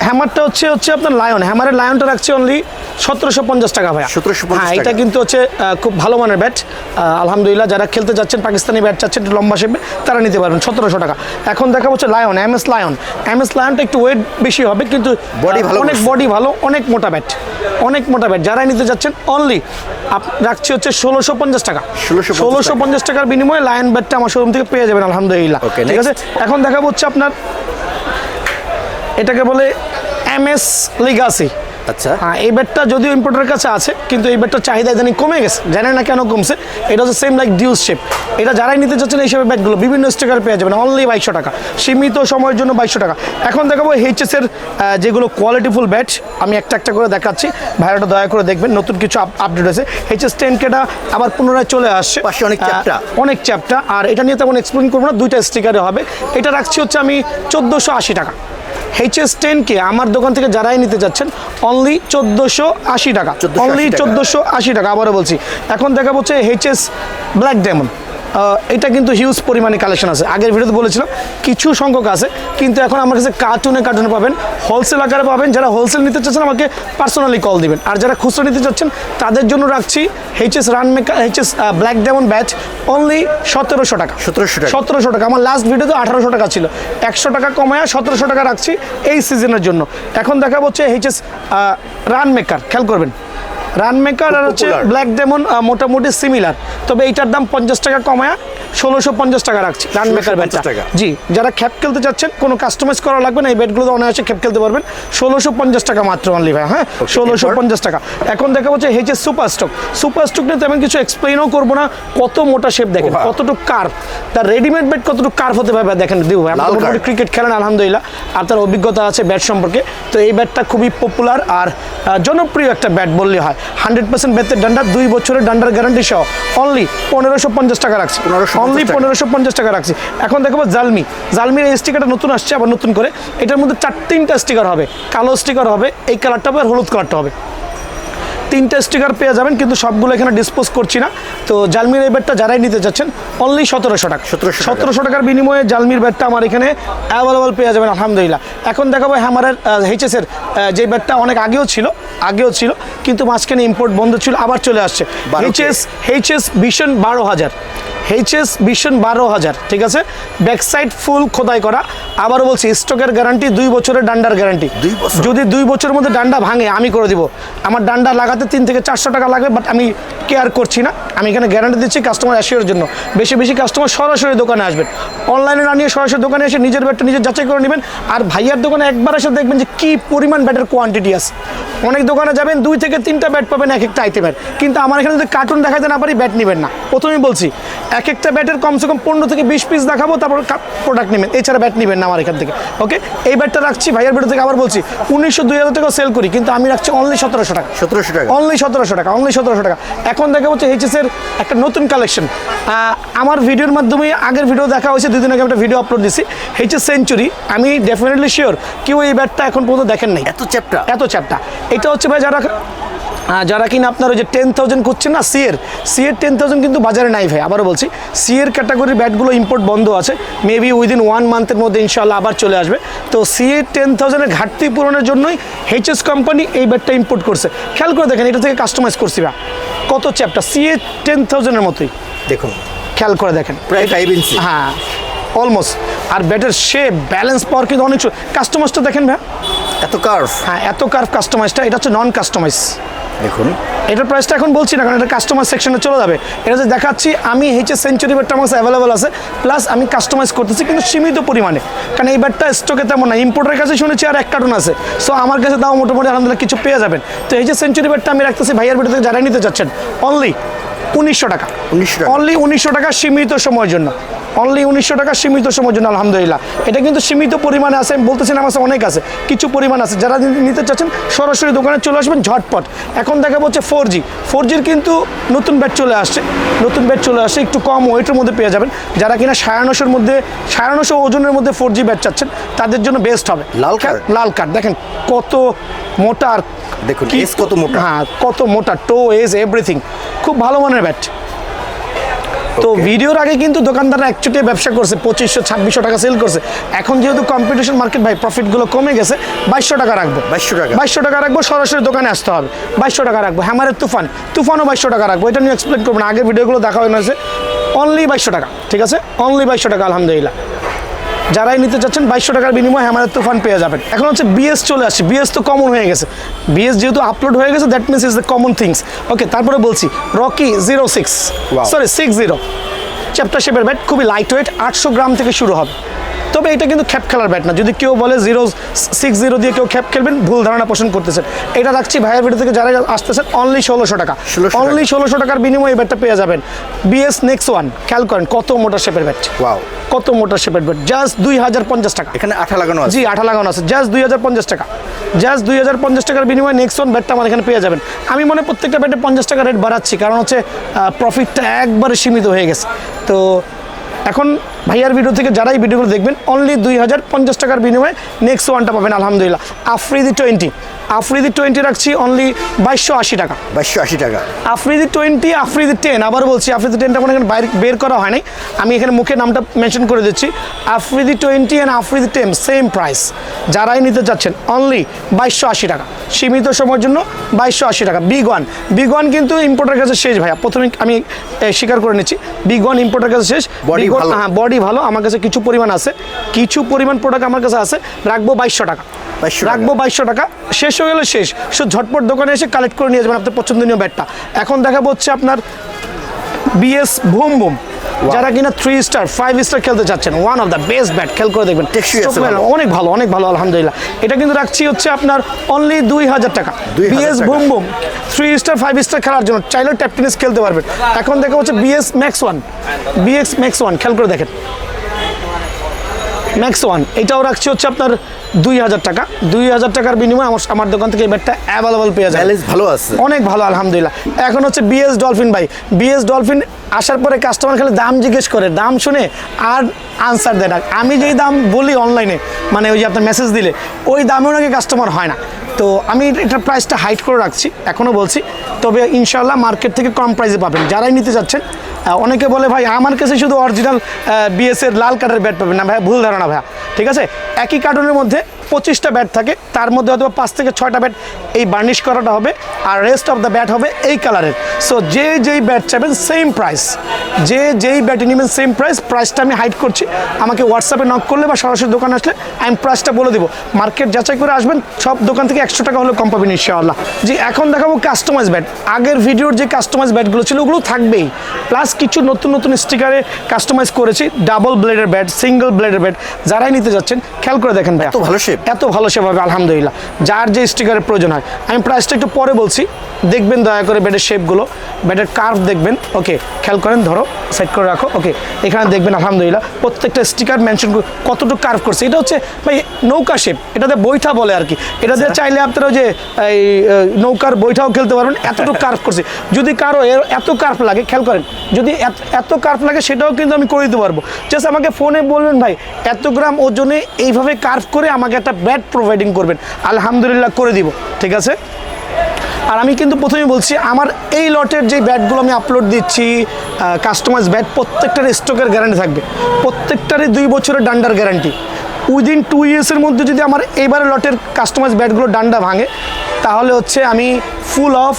[SPEAKER 1] হ্যামারটা হচ্ছে আপনার লায়ন, হ্যামারের লায়নটা রাখছি অনলি 1750 টাকা ভাইয়া।
[SPEAKER 2] 1750
[SPEAKER 1] হ্যাঁ,
[SPEAKER 2] টাকা।
[SPEAKER 1] এটা কিন্তু হচ্ছে খুব ভালো মানের ব্যাট আলহামদুলিল্লাহ। যারা খেলতে যাচ্ছেন পাকিস্তানি ব্যাট চাচ্ছেন একটু লম্বা শেপে, তারা নিতে পারবেন 1700 টাকা। এখন দেখা হচ্ছে লায়ন, এমএস লায়নটা একটু ওয়েট বেশি হবে, কিন্তু
[SPEAKER 2] Body ভালো
[SPEAKER 1] অনেক
[SPEAKER 2] করছে।
[SPEAKER 1] বডি ভালো, অনেক মোটা ব্যাট, অনেক মোটা ব্যাট। যারাই নিতে যাচ্ছেন অনলি রাখছি হচ্ছে 1650 টাকা। 1650 টাকার বিনিময়ে লায়ন ব্যাটটা আমার শোরুম থেকে পেয়ে যাবেন আলহামদুলিল্লাহ,
[SPEAKER 2] Okay,
[SPEAKER 1] ঠিক আছে। এখন দেখাবো হচ্ছে আপনার, এটাকে বলে এমএস লিগাসি।
[SPEAKER 2] আচ্ছা।
[SPEAKER 1] হ্যাঁ, এই ব্যাটটা যদিও ইম্পোর্টারের কাছে আছে, কিন্তু এই ব্যাটটার চাহিদা ইদানিং কমে গেছে, জানেন না কেন কমছে। এটা হচ্ছে সেম লাইক ডিউস শেপ। এটা যারাই নিতে চাচ্ছেন এইসব ব্যাটগুলো বিভিন্ন স্টিকার পেয়ে যাবেন অনলি 2200 টাকা, সীমিত সময়ের জন্য 2200 টাকা। এখন দেখাবো এইচএস এর যেগুলো কোয়ালিটিফুল ব্যাট, আমি একটা করে দেখাচ্ছি, ভাইরাটা দয়া করে দেখবেন, নতুন কিছু আপডেট হয়েছে। এইচএস 10Kটা আবার পুনরায় চলে আসছে,
[SPEAKER 2] পাশে অনেক চ্যাপ্টা।
[SPEAKER 1] অনেক চ্যাপ্টা। আর এটা নিয়ে তেমন এক্সপ্লেন করবো না, দুইটা স্টিকারে হবে। এটা রাখছি হচ্ছে আমি 1480 টাকা। এইচএস 10K আমার দোকান থেকে যারাই নিতে যাচ্ছেন অনলি 1480 টাকা,
[SPEAKER 2] 1480
[SPEAKER 1] অনলি
[SPEAKER 2] টাকা।
[SPEAKER 1] 1480 টাকা। আবারও বলছি, এখন দেখা হচ্ছে এইচএস ব্ল্যাক ডায়মন্ড। এটা কিন্তু হিউজ পরিমাণে কালেকশন আছে, আগের ভিডিওতে বলেছিলাম কিছু সংখ্যক আছে, কিন্তু এখন আমার কাছে কার্টুনে পাবেন, হোলসেল আকারে পাবেন। যারা হোলসেল নিতে চাচ্ছেন আমাকে পার্সোনালি কল দিবেন, আর যারা খুচরা নিতে চাচ্ছেন তাদের জন্য রাখছি HS runmaker, HS black diamond bat only 1700 টাকা। 1700 টাকা। আমার লাস্ট ভিডিওতে 1800 টাকা ছিল, 100 টাকা কমায় 1700 টাকা রাখছি এই সিজনের জন্য। এখন দেখা হচ্ছে এইচএস রানমেকার, খেয়াল করবেন রানমেকার আর হচ্ছে
[SPEAKER 2] popular।
[SPEAKER 1] ব্ল্যাক ডেমন মোটামুটি সিমিলার, তবে এইটার দাম 50 টাকা কমায়া 1650 টাকা রাখছি রানমেকার
[SPEAKER 2] 1650
[SPEAKER 1] ব্যাটটা।
[SPEAKER 2] টাকা।
[SPEAKER 1] জি, যারা খ্যাপ খেলতে চাচ্ছেন কোনো কাস্টমাইজ করা লাগবে না, এই ব্যাটগুলো অনায়াসে খ্যাপ খেলতে পারবেন 1650 টাকা মাত্র অনলি ভাই। হ্যাঁ, 1650 টাকা। এখন দেখা হচ্ছে এইচএস সুপার স্টক নিয়ে তেমন কিছু এক্সপ্লেইনও করবো না, কত মোটা শেপ দেখেন,
[SPEAKER 2] Wow।
[SPEAKER 1] কতটুকু কার্ভ, তার রেডিমেড ব্যাট কতটুকু কার্ভ হতে পারবে দেখেন। দিব ভাই,
[SPEAKER 2] লাল
[SPEAKER 1] মোটামুটি
[SPEAKER 2] card।
[SPEAKER 1] ক্রিকেট খেলেন আলহামদুলিল্লাহ, আর তার অভিজ্ঞতা আছে ব্যাট সম্পর্কে। তো এই ব্যাটটা খুবই পপুলার আর জনপ্রিয় একটা ব্যাট বললে হয়। 100% বেতের ডান্ডা, 2 বছরের ডান্ডার গ্যারান্টি সহ অনলি 1550 টাকা রাখছি।
[SPEAKER 2] 1550
[SPEAKER 1] অনলি
[SPEAKER 2] টাকা।
[SPEAKER 1] 1550 টাকা রাখছি। এখন দেখাবো জালমি। জালমির এই স্টিকারটা নতুন আসছে, আবার নতুন করে। এটার মধ্যে 3টা স্টিকার হবে, কালো স্টিকার হবে, এই কালারটা হবে আর হলুদ কালারটা হবে। 3টা স্টিকার পেয়ে যাবেন, কিন্তু সবগুলো এখানে ডিসপোজ করছি না। তো জালমির এই ব্যাটটা যারাই নিতে চাচ্ছেন অনলি 1700 টাকা। 1700 টাকার বিনিময়ে জালমির ব্যাটটা আমার এখানে অ্যাভেলেবল পেয়ে যাবেন আলহামদুলিল্লাহ। এখন দেখাবো হ্যামারের এইচএসের যে ব্যাটটা অনেক আগেও ছিল, কিন্তু মাঝখানে ইম্পোর্ট বন্ধ ছিল, আবার চলে আসছে। এইচএস ভিশন 12000, এইচএস ভিশন 12000, ঠিক আছে। ব্যাক সাইড ফুল খোদাই করা। আবারও বলছি, স্টকের গ্যারান্টি 2 বছরের ডান্ডার গ্যারান্টি।
[SPEAKER 2] 2 বছর?
[SPEAKER 1] যদি 2 বছরের মধ্যে ডান্ডা ভাঙে আমি করে দিব। আমার ডান্ডা লাগাতে 300 থেকে 400 টাকা লাগবে, বাট আমি কেয়ার করছি না। আমি এখানে গ্যারান্টি দিচ্ছি কাস্টমার অ্যাসিওর জন্য। বেশি কাস্টমার সরাসরি দোকানে আসবেন, অনলাইনে না নিয়ে সরাসরি দোকানে এসে নিজের ব্যাটটা নিজে যাচাই করে নেবেন। আর ভাইয়ার দোকানে একবার এসে দেখবেন যে কী পরিমাণ ব্যাটের কোয়ান্টিটি আছে। অনেক দোকানে যাবেন 2 থেকে 3টা ব্যাট পাবেন এক একটা আইটেমের, কিন্তু আমার এখানে যদি কার্টুন দেখাতে না পারি ব্যাট নেবেন না। প্রথমেই বলছি, এক একটা ব্যাটের কমসে কম 15 থেকে 20 পিস দেখাবো, তারপর প্রোডাক্ট নেবেন, এছাড়া ব্যাট নেবেন না আমার এখান থেকে। ওকে, এই ব্যাটটা রাখছি ভাইয়ার ব্যাট থেকে, আবার বলছি 1900-2000 টাকা সেল করি, কিন্তু আমি রাখছি অনলি 1700 টাকা।
[SPEAKER 2] 1700 টাকা?
[SPEAKER 1] অনলি 1700 টাকা, অনলি 1700 টাকা। এখন দেখা হচ্ছে এইচএসের একটা নতুন কালেকশন। আমার ভিডিওর মাধ্যমে আগের ভিডিও দেখা হয়েছে, 2 দিন আগে একটা ভিডিও আপলোড দিছি, এইচএস সেঞ্চুরি। আমি ডেফিনেটলি শিওর কেউ এই ব্যাটটা এখন পর্যন্ত দেখেন নাই।
[SPEAKER 2] এত চ্যাপ্টা?
[SPEAKER 1] এত চ্যাপ্টা। এটা হচ্ছে ভাই যারা কিনা আপনার ওই যে 10,000 করছেন না, সিএর 10,000 কিন্তু বাজারে নাই ভাই। আবারও বলছি, সিএর ক্যাটাগরির ব্যাটগুলো ইম্পোর্ট বন্ধ আছে, মেবি উইদিন 1 মান্থের মধ্যে ইনশাল্লাহ আবার চলে আসবে। তো সিএ 10,000-এর ঘাটতি পূরণের জন্যই এইচএস কোম্পানি এই ব্যাটটা ইম্পোর্ট করছে। খেয়াল করে দেখেন, এটা থেকে কাস্টমাইজ করছি ভাই, কত চ্যাপ্টা, সিএ 10,000-এর মতোই।
[SPEAKER 2] দেখুন,
[SPEAKER 1] খেয়াল করে দেখেন,
[SPEAKER 2] প্রায় 5 ইঞ্চি।
[SPEAKER 1] হ্যাঁ অলমোস্ট। আর ব্যাটের শেপ, ব্যালেন্স পাওয়ার কিন্তু অনেক। কাস্টমাইজটা দেখেন ভাই,
[SPEAKER 2] এত কার্ভ?
[SPEAKER 1] হ্যাঁ এত কার্ভ কাস্টমাইজটা। এটা হচ্ছে নন কাস্টমাইজ।
[SPEAKER 2] দেখুন,
[SPEAKER 1] এটার প্রাইসটা এখন বলছি না, কারণ এটা কাস্টমার সেকশনে চলে যাবে। এটা যে দেখাচ্ছি আমি, এইচএস সেঞ্চুরি ব্যাটটা আমার কাছে অ্যাভেলেবল আছে, প্লাস আমি কাস্টমাইজ করতেছি, কিন্তু সীমিত পরিমাণে, কারণ এই ব্যাটটা স্টকে তেমন না। ইম্পোর্টের কাছে শুনেছি আর 1 কার্টন আছে, সো আমার কাছে দাও মোটামুটি আলহামদুলিল্লাহ কিছু পেয়ে যাবেন। তো এইচএস সেঞ্চুরি ব্যাটটা আমি রাখতেছি ভাইয়ার ব্যাট থেকে যারাই নিতে চাচ্ছেন অনলি 1900 টাকা।
[SPEAKER 2] 1900 টাকা?
[SPEAKER 1] অনলি 1900 টাকা সীমিত সময়ের জন্য, অনলি 1900 টাকা সীমিত সময়ের জন্য আলহামদুলিল্লাহ। এটা কিন্তু সীমিত পরিমাণে আছে, আমি বলতেছি না আমার কাছে অনেক আছে, কিছু পরিমাণ আছে। যারা নিতে চাচ্ছেন সরাসরি দোকানে চলে আসবেন ঝটপট। এখন দেখা হচ্ছে 4Gর কিন্তু নতুন ব্যাট চলে আসছে, একটু কম ওয়েটের মধ্যে পেয়ে যাবেন। যারা কিনা 950 ওজনের মধ্যে 4G ব্যাট চাচ্ছেন তাদের জন্য বেস্ট হবে। লাল কার্ড দেখেন কত মোটা, আর
[SPEAKER 2] দেখুন এজ কত মোটা।
[SPEAKER 1] হ্যাঁ কত মোটা, টো এজ এভরিথিং, খুব ভালো মানের ব্যাট। তো ভিডিওর আগে কিন্তু দোকানদাররা একচুটি ব্যবসা করছে, 2500-2600 টাকা সেল করছে। এখন যেহেতু কম্পিটিশন মার্কেট ভাই, প্রফিটগুলো কমে গেছে, 2200 টাকা রাখবো। 2200 টাকা রাখবো, সরাসরি দোকানে আসতে হবে। 2200 টাকা রাখবো। হ্যামারের তুফানও 2200 টাকা রাখবো। এটা নিয়ে এক্সপ্লেন করবো না, আগের ভিডিওগুলো দেখা হয়েছে। অনলি 2200 টাকা, ঠিক আছে, অনলি 2200 টাকা আলহামদুলিল্লাহ। যারাই নিতে চাচ্ছেন 2200 টাকার বিনিময়ে হ্যামারের তুফান পেয়ে যাবেন। এখন হচ্ছে বিএস চলে আসছে, বিএস তো কমন হয়ে গেছে, বিএস যেহেতু আপলোড হয়ে গেছে, that means is the common things. Okay, তারপরে বলছি রকি 60 চ্যাপ্টার শেপের ব্যাট, খুবই লাইট ওয়েট, 800 গ্রাম থেকে শুরু হবে। তবে এটা কিন্তু খ্যাপ খেলার ব্যাট না। যদি কেউ বলে 060 দিয়ে কেউ খ্যাপ খেলবেন, ভুল ধারণা পোষণ করতেছেন। এটা রাখছি ভাইয়ের ভিডিও থেকে যারা আসতেছেন অনলি 1600 টাকা। অনলি 1600 টাকার বিনিময়ে এই ব্যাটটা পেয়ে যাবেন। বিএস নেক্সট ওয়ান, খেয়াল করেন কত মোটা শেপের ব্যাট, কত মোটা শেপের ব্যাট, জাস্ট 2050 টাকা।
[SPEAKER 2] এখানে আঠা লাগানো আছে?
[SPEAKER 1] জি, আঠা লাগানো আছে, জাস্ট 2050 টাকা। জাস্ট 2050 টাকার বিনিময়ে নেক্সট ওয়ান ব্যাটটা আমার এখানে পেয়ে যাবেন। আমি মনে প্রত্যেকটা ব্যাটে 50 টাকা রেট বাড়াচ্ছি, কারণ হচ্ছে প্রফিটটা একবারে সীমিত হয়ে গেছে। তো এখন ভাইয়ার ভিডিও থেকে যারাই ভিডিওগুলো দেখবেন অনলি 2050 টাকার বিনিময়ে নেক্সট ওয়ানটা পাবেন আলহামদুলিল্লাহ। আফ্রিদি 20 রাখছি অনলি 2280 টাকা।
[SPEAKER 2] 2280 টাকা।
[SPEAKER 1] আফ্রিদি 20, আফ্রিদি 10, আবার বলছি আফ্রিদি 10টা এখন এখানে বের করা হয় নাই, আমি এখানে মুখে নামটা মেনশন করে দিচ্ছি। Afridi 20 and Afridi 10 same price. যারাই নিতে চাচ্ছেন অনলি 2280 টাকা, সীমিত সময়ের জন্য 2280 টাকা। বিগ ওয়ান কিন্তু ইম্পোর্টার কাছে শেষ ভাইয়া, প্রথমে আমি স্বীকার করে নিচ্ছি, বিগ ওয়ান ইম্পোর্টার কাছে শেষ। হ্যাঁ বডি ভালো, আমার কাছে কিছু পরিমাণ আছে, কিছু পরিমাণ প্রোডাক্ট আমার কাছে আছে, রাখবো 2200 টাকা। রাখবো 2200 টাকা, শেষ হয়ে গেলে শেষ। শুধু ঝটপট দোকানে এসে কালেক্ট করে নিয়ে যাবেন আপনার পছন্দনীয় ব্যাটটা। এখন দেখাবো হচ্ছে আপনার বিএস বুম, যারা কিনা 3 স্টার 5 স্টার খেলতে চাচ্ছেন, one of the best bat, খেয়াল করে দেখবেন, অনেক ভালো আলহামদুলিল্লাহ। এটা কিন্তু রাখছি হচ্ছে আপনার অনলি 2000 টাকা। বিএস বুম 3 স্টার 5 স্টার খেলার জন্য চাইলেও ট্যাপ টেনিস খেলতে পারবেন। এখন দেখা হচ্ছে বিএস ম্যাক্স ওয়ান, খেয়াল করে দেখেন, ম্যাক্স ওয়ান এটাও রাখছি হচ্ছে আপনার 2000 টাকা। 2000 টাকার বিনিময়ে আমার দোকান থেকে এই ব্যাটটা অ্যাভেলেবল পেয়ে যাবে।
[SPEAKER 2] ব্যালেন্স ভালো আছে।
[SPEAKER 1] অনেক ভালো আলহামদুলিল্লাহ। এখন হচ্ছে বিএস ডলফিন ভাই, বিএস ডলফিন আসার পরে কাস্টমার খালি দাম জিজ্ঞেস করে, দাম শুনে আর আনসার দেয় না। আমি যেই দাম বলি অনলাইনে, মানে ওই যে আপনার মেসেজ দিলে ওই দামেও নাকি কাস্টমার হয় না। তো আমি এটার প্রাইসটা হাইট করে রাখছি, এখনও বলছি। তবে ইনশাল্লাহ মার্কেট থেকে কম প্রাইসে পাবেন যারাই নিতে চাচ্ছেন। অনেকে বলে ভাই আমার কাছে শুধু অরিজিনাল বিএসের লাল কাঠের ব্যাট পাবেন না। ভাই ভুল ধারণা ভাইয়া, ঠিক আছে? একই কার্টুনের মধ্যে 25টা ব্যাট থাকে, তার মধ্যে হয়তো 5 থেকে 6টা ব্যাট এই বার্নিশ করাটা হবে, আর রেস্ট অফ দ্য ব্যাট হবে এই কালারের। সো যেই ব্যাট চাইবেন সেম প্রাইস, যেই ব্যাটই নেবেন সেম প্রাইস। প্রাইসটা আমি হাইড করছি, আমাকে হোয়াটসঅ্যাপে নক করলে বা সরাসরি দোকানে আসলে আমি প্রাইসটা বলে দেবো। মার্কেট যাচাই করে আসবেন, সব দোকান থেকে 100 টাকা হলে কম পাবেন ইনশাআল্লাহ। জি, এখন দেখাবো কাস্টমাইজ ব্যাট। আগের ভিডিওর যে কাস্টমাইজ ব্যাটগুলো ছিল ওগুলো থাকবেই, প্লাস কিছু নতুন নতুন স্টিকারে কাস্টমাইজ করেছি। ডাবল ব্লেডের ব্যাট, সিঙ্গেল ব্লেডের ব্যাট যারাই নিতে যাচ্ছেন খেয়াল করে দেখেন ভাই,
[SPEAKER 2] এত ভালো শেপ,
[SPEAKER 1] এত ভালো শেপ হবে আলহামদুলিল্লাহ। যার যে স্টিকারের প্রয়োজন হয়, আমি প্রাইসটা একটু পরে বলছি, দেখবেন দয়া করে ব্যাটের শেপগুলো, ব্যাটের কার্ভ দেখবেন। ওকে, খেয়াল করেন, ধরো সাইড করে রাখো। ওকে, এখানে দেখবেন আলহামদুলিল্লাহ প্রত্যেকটা স্টিকার মেনশন কতটুকু কার্ভ করছে। এটা হচ্ছে ভাই নৌকা শেপ, এটাতে বৈঠা বলে আর কি। এটাতে চাইলে আপনারা যে এই নৌকার বৈঠাও খেলতে পারবেন, এতটুকু কার্ভ করছে। যদি কারো এত কার্ভ লাগে, খেয়াল করেন, যদি এত কার্ভ লাগে সেটাও কিন্তু আমি করে দিতে পারবো। জাস্ট আমাকে ফোনে বলবেন ভাই এত গ্রাম ওজনে এইভাবে কার্ভ করে আমাকে একটা ব্যাট প্রোভাইডিং করবেন, আলহামদুলিল্লাহ করে দিব, ঠিক আছে? আর আমি কিন্তু প্রথমেই বলছি, আমার এই লটের যে ব্যাটগুলো আমি আপলোড দিচ্ছি কাস্টমাইজ ব্যাট, প্রত্যেকটার স্টকের গ্যারান্টি থাকবে, প্রত্যেকটারই 2 বছরের ডান্ডার গ্যারান্টি। উইদিন 2 ইয়ার্সের মধ্যে যদি আমার এইবারে লটের কাস্টমাইজ ব্যাটগুলো ডান্ডা ভাঙে, তাহলে হচ্ছে আমি ফুল অফ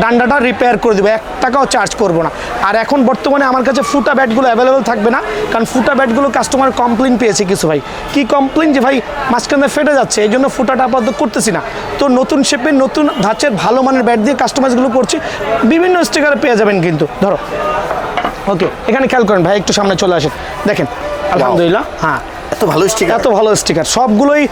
[SPEAKER 1] ডান্ডাটা রিপেয়ার করে দেবো, 1 টাকাও চার্জ করবো না। আর এখন বর্তমানে আমার কাছে ফুটা ব্যাটগুলো অ্যাভেলেবেল থাকবে না, কারণ ফুটা ব্যাটগুলো কাস্টমার কমপ্লেন পেয়েছে কিছু ভাই। কি কমপ্লেন? যে ভাই মাঝখানে ফেটে যাচ্ছে, এই জন্য ফুটাটা আপাতত করতেছি না। তো নতুন শেপের নতুন ধাঁচের ভালো মানের ব্যাট দিয়ে কাস্টমাইজগুলো করছি, বিভিন্ন স্টিকারে পেয়ে যাবেন কিন্তু। ধরো, ওকে, এখানে খেয়াল করেন ভাই, একটু সামনে চলে আসেন, দেখেন আলহামদুলিল্লাহ। হ্যাঁ,
[SPEAKER 2] এত ভালো স্টিকার,
[SPEAKER 1] এত ভালো স্টিকার, সবগুলোই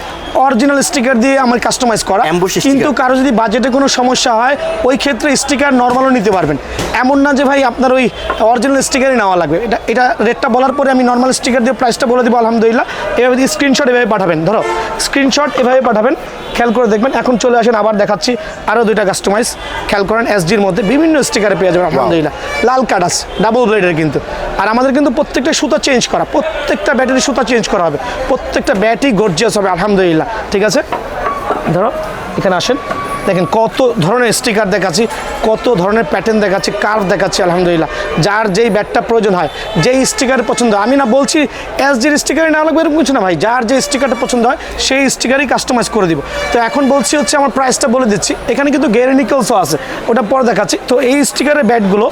[SPEAKER 1] অরিজিনাল স্টিকার দিয়ে আমার কাস্টমাইজ করা। কিন্তু কারো যদি বাজেটে কোনো সমস্যা হয়, ওই ক্ষেত্রে স্টিকার নর্মালও নিতে পারবেন। এমন না যে ভাই আপনার ওই অরিজিনাল স্টিকারই নেওয়া লাগবে। এটা রেটটা বলার পরে আমি নর্মাল স্টিকার দিয়ে প্রাইসটা বলে দেবো আলহামদুলিল্লাহ। এভাবে স্ক্রিনশট এভাবে পাঠাবেন, ধরো স্ক্রিনশট এভাবে পাঠাবেন, খেয়াল করে দেখবেন। এখন চলে আসেন, আবার দেখাচ্ছি আরও 2টা কাস্টমাইজ, খেয়াল করেন। এসজির মধ্যে বিভিন্ন স্টিকারে পেয়ে যাবেন আলহামদুলিল্লাহ। লাল কার্ড আছে, ডাবল ব্লেডের কিন্তু। আর আমাদের কিন্তু প্রত্যেকটা সুতা চেঞ্জ করা, প্রত্যেকটা ব্যাটারি সুতা চেঞ্জ করা হবে, প্রত্যেকটা ব্যাটই গর্জিয়াস হবে আলহামদুলিল্লাহ, ঠিক আছে? ধরো এখানে আসেন, দেখেন কত ধরনের স্টিকার দেখাচ্ছি, কত ধরনের প্যাটার্ন দেখাচ্ছি, কার্ভ দেখাচ্ছি আলহামদুলিল্লাহ। যার যেই ব্যাটটা প্রয়োজন হয়, যেই স্টিকার পছন্দ হয়, আমি না বলছি এসজির স্টিকারই না লাগবে এরকম কিছু না ভাই, যার যে স্টিকারটা পছন্দ হয় সেই স্টিকারই কাস্টমাইজ করে দিব। তো এখন বলছি হচ্ছে আমার প্রাইসটা বলে দিচ্ছি। এখানে কিন্তু গ্যারি নিকেলসও আছে, ওটা পরে দেখাচ্ছি। তো এই স্টিকারের ব্যাটগুলো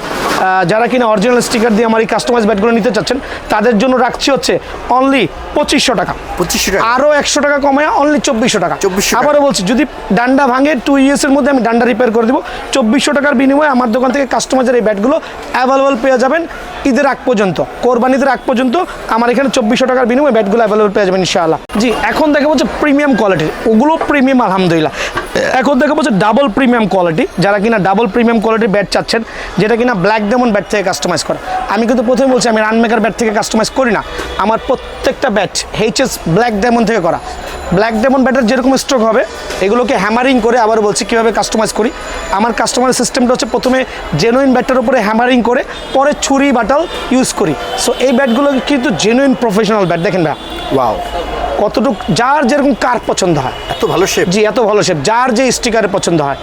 [SPEAKER 1] যারা কিনা অরিজিনাল স্টিকার দিয়ে আমার এই কাস্টমাইজ ব্যাটগুলো নিতে চাচ্ছেন, তাদের জন্য রাখছি হচ্ছে অনলি 2500 টাকা।
[SPEAKER 2] 2500 টাকা,
[SPEAKER 1] আরও 100 টাকা কমায় অনলি 2400 টাকা।
[SPEAKER 2] 2400 টাকা।
[SPEAKER 1] আবারও বলছি, যদি ডান্ডা ভাঙে 2 ইয়ার্সের মধ্যে আমি ডান্ডা রিপেয়ার করে দেবো। 2400 টাকার বিনিময়ে আমার দোকান থেকে কাস্টমাইজের এই ব্যাটগুলো অ্যাভেলেবল পেয়ে যাবেন ঈদের আগ পর্যন্ত, কোরবানিদের আগ পর্যন্ত আমার এখানে 2400 টাকার বিনিময়ে ব্যাটগুলো অ্যাভেলেবল পেয়ে যাবেন ইনশাআল্লাহ। জি, এখন দেখা হচ্ছে প্রিমিয়াম কোয়ালিটির, ওগুলো প্রিমিয়াম আলহামদুলিল্লাহ। এখন দেখা হচ্ছে ডাবল প্রিমিয়াম কোয়ালিটি, যারা কিনা ডাবল প্রিমিয়াম কোয়ালিটির ব্যাট চাচ্ছেন, যেটা কিনা ব্ল্যাক ডায়মন্ড ব্যাট থেকে কাস্টমাইজ করা। আমি কিন্তু প্রথমে বলছি আমি রানমেকার ব্যাট থেকে কাস্টমাইজ করি না, আমার প্রত্যেকটা ব্যাট এইচএস ব্ল্যাক ডায়মন্ড থেকে করা। ব্ল্যাক ডায়মন্ড ব্যাটের যেরকম স্ট্রোক হবে, এগুলোকে হ্যামারিং করে, আবার বলছি কীভাবে কাস্টমাইজ করি। আমার কাস্টমারের সিস্টেমটা হচ্ছে প্রথমে জেনুইন ব্যাটটার উপরে হ্যামারিং করে, পরে ছুরি বাটাল ইউজ করি। সো এই ব্যাটগুলো কিন্তু জেনুইন প্রফেশনাল ব্যাট। দেখেন ভাই,
[SPEAKER 2] ওয়াও,
[SPEAKER 1] কতটুকু যার যেরকম কার পছন্দ হয়,
[SPEAKER 2] এত ভালো শেপ।
[SPEAKER 1] জি, এত ভালো শেপ, যার যে স্টিকারে পছন্দ হয়।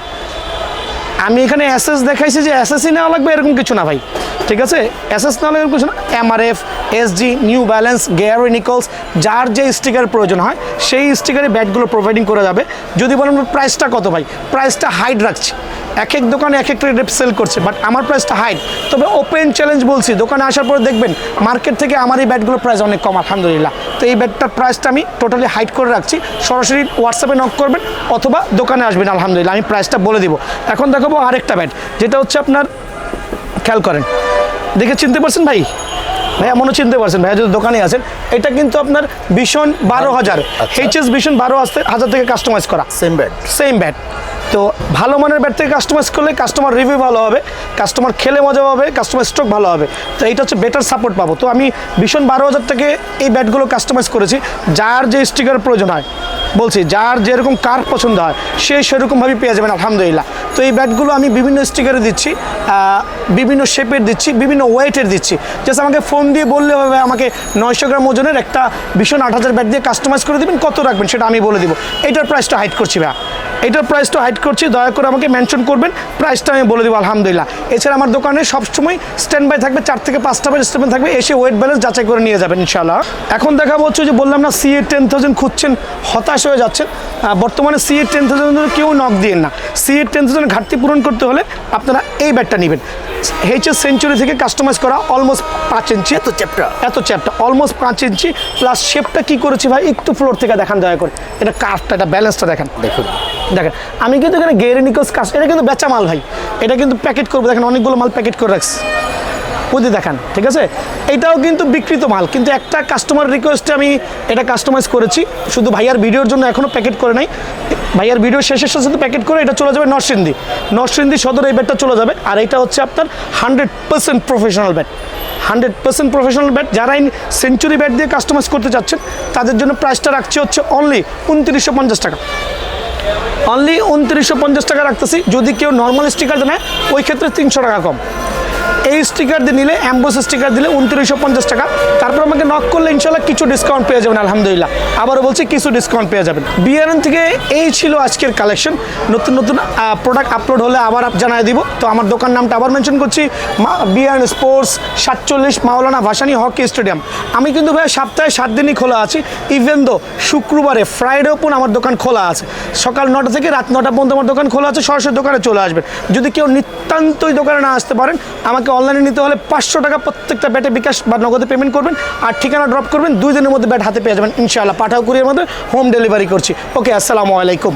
[SPEAKER 1] আমি এখানে এসএস দেখাইছি যে এসএসই নেওয়া লাগবে এরকম কিছু না ভাই, ঠিক আছে? এসএস নেওয়া এরকম কিছু না, MRF, SG, New Balance, Gray Nicolls, যার যে স্টিকার প্রয়োজন হয় সেই স্টিকারে ব্যাটগুলো প্রোভাইডিং করা যাবে। যদি বলেন প্রাইসটা কত ভাই, প্রাইসটা হাইড রাখছি, এক এক দোকানে এক এক রেট সেল করছে, বাট আমার প্রাইসটা হাইড। তবে ওপেন চ্যালেঞ্জ বলছি, দোকানে আসার পরে দেখবেন মার্কেট থেকে আমার এই ব্যাটগুলোর প্রাইস অনেক কম আলহামদুলিল্লাহ। তো এই ব্যাটটার প্রাইসটা আমি টোটালি হাইড করে রাখছি, সরাসরি হোয়াটসঅ্যাপে নক করবেন অথবা দোকানে আসবেন আলহামদুলিল্লাহ, আমি প্রাইসটা বলে দিব। এখন দেখাবো আরেকটা ব্যাট, যেটা হচ্ছে আপনার, খেয়াল করেন, দেখে চিনতে পারছেন ভাই? ভাইয়া মনে চিনতে পারছেন, ভাইয়া যদি দোকানে আছেন। এটা কিন্তু আপনার ভীষণ 12,000 এইচএস ভীষণ 12,000 থেকে কাস্টমাইজ করা
[SPEAKER 2] সেম ব্যাট,
[SPEAKER 1] সেম ব্যাট। তো তো ভালো মানের ব্যাট থেকে কাস্টমাইজ করলে কাস্টমার রিভিউ ভালো হবে, কাস্টমার খেলে মজা পাবে, কাস্টমার স্ট্রোক ভালো হবে। তো এইটা হচ্ছে বেটার সাপোর্ট পাবো। তো আমি ভীষণ 12,000 থেকে এই ব্যাটগুলো কাস্টমাইজ করেছি। যার যে স্টিকার প্রয়োজন হয়, বলছি যার যেরকম কার পছন্দ হয় সে সেরকমভাবেই পেয়ে যাবেন আলহামদুলিল্লাহ। তো এই ব্যাটগুলো আমি বিভিন্ন স্টিকারে দিচ্ছি, বিভিন্ন শেপের দিচ্ছি, বিভিন্ন ওয়েটের দিচ্ছি। জাস্ট আমাকে ফোন দিয়ে বললে হবে আমাকে 900 গ্রাম ওজনের একটা ভীষণ 8,000 ব্যাট দিয়ে কাস্টমাইজ করে দেবেন, কত রাখবেন সেটা আমি বলে দিব। এটার প্রাইসটা হাইড করছি ভাই, এটার প্রাইসটা হাইড করছি, দয়া করে আমাকে মেনশন করবেন, প্রাইসটা আমি বলে দেবো আলহামদুলিল্লাহ। এছাড়া আমার দোকানে সবসময় স্ট্যান্ড বাই থাকবে, 4 থেকে 5টা ব্যাট স্ট্যান্ড থাকবে, এসে ওয়েট ব্যালেন্স যাচাই করে নিয়ে যাবেন ইনশাআল্লাহ। এখন দেখাবো হচ্ছে যে বললাম না CA 10,000 খুঁজছেন, হতাশ হয়ে যাচ্ছেন। বর্তমানে CA 10,000 কেউ নক দিয়েন না। CA 10,000 ঘাটতি পূরণ করতে হলে আপনারা এই ব্যাটটা নেবেন। HS সেঞ্চুরি থেকে কাস্টমাইজ করা, অলমোস্ট 5 ইঞ্চি,
[SPEAKER 2] এত চ্যাপ্টা
[SPEAKER 1] অলমোস্ট 5 ইঞ্চি প্লাস শেপটা কি করেছি ভাই একটু ফ্লোর থেকে দেখান দয়া করে, এটা কার্ভটা, এটা ব্যালেন্সটা দেখেন।
[SPEAKER 2] দেখুন
[SPEAKER 1] আমি কিন্তু এখানে গেরে নিকোস কাজ, এটা কিন্তু বেচা মাল ভাই, এটা কিন্তু প্যাকেট করবো, দেখেন অনেকগুলো মাল প্যাকেট করে রাখছি, বুঝতে দেখান, ঠিক আছে। এটাও কিন্তু বিক্রিত মাল, কিন্তু একটা কাস্টমার রিকোয়েস্টে আমি এটা কাস্টমাইজ করেছি, শুধু ভাইয়ার ভিডিওর জন্য এখনও প্যাকেট করে নাই। ভাইয়ার ভিডিও শেষের সাথে প্যাকেট করে এটা চলে যাবে নরসিংদী সদর, এই ব্যাটটা চলে যাবে। আর এটা হচ্ছে আপনার 100% প্রফেশনাল ব্যাট, 100% প্রফেশনাল ব্যাট। যারা সেঞ্চুরি ব্যাট দিয়ে কাস্টমাইজ করতে চাচ্ছেন তাদের জন্য প্রাইসটা রাখছি হচ্ছে অনলি 2950 টাকা, অনলি 2950 টাকা রাখতেছি। যদি কেউ নর্মাল স্টিকার দেয় ওই ক্ষেত্রে 300 টাকা কম। এই স্টিকার দিয়ে নিলে, অ্যাম্বোস স্টিকার দিলে 2950 টাকা। তারপর আমাকে নক করলে ইনশাল্লাহ কিছু ডিসকাউন্ট পেয়ে যাবেন আলহামদুলিল্লাহ। আবারও বলছি কিছু ডিসকাউন্ট পেয়ে যাবেন। বিআরএন থেকে এই ছিল আজকের কালেকশন। নতুন নতুন প্রোডাক্ট আপলোড হলে আবার জানাই দিব। তো আমার দোকান নামটা আবার মেনশন করছি, বিআরএন স্পোর্টস, 47 মাওলানা ভাসানী হকি স্টেডিয়াম। আমি কিন্তু ভাই সপ্তাহে 7 দিনই খোলা আছি, ইভেন দো শুক্রবারে ফ্রাইডে ওপেন আমার দোকান খোলা আছে। সকাল 9টা থেকে রাত 9টা পর্যন্ত আমার দোকান খোলা আছে, সরাসরি দোকানে চলে আসবেন। যদি কেউ নিতান্তই দোকানে না আসতে পারেন, আমাকে অনলাইনে নিতে হলে 500 টাকা প্রত্যেকটা ব্যাটে বিকাশ বা নগদে পেমেন্ট করবেন, আর ঠিকানা ড্রপ করবেন, 2 দিনের মধ্যে ব্যাট হাতে পেয়ে যাবেন ইনশাআল্লাহ। পাঠাও কুরিয়ার মধ্যে হোম ডেলিভারি করছি। ওকে, আসসালামু আলাইকুম।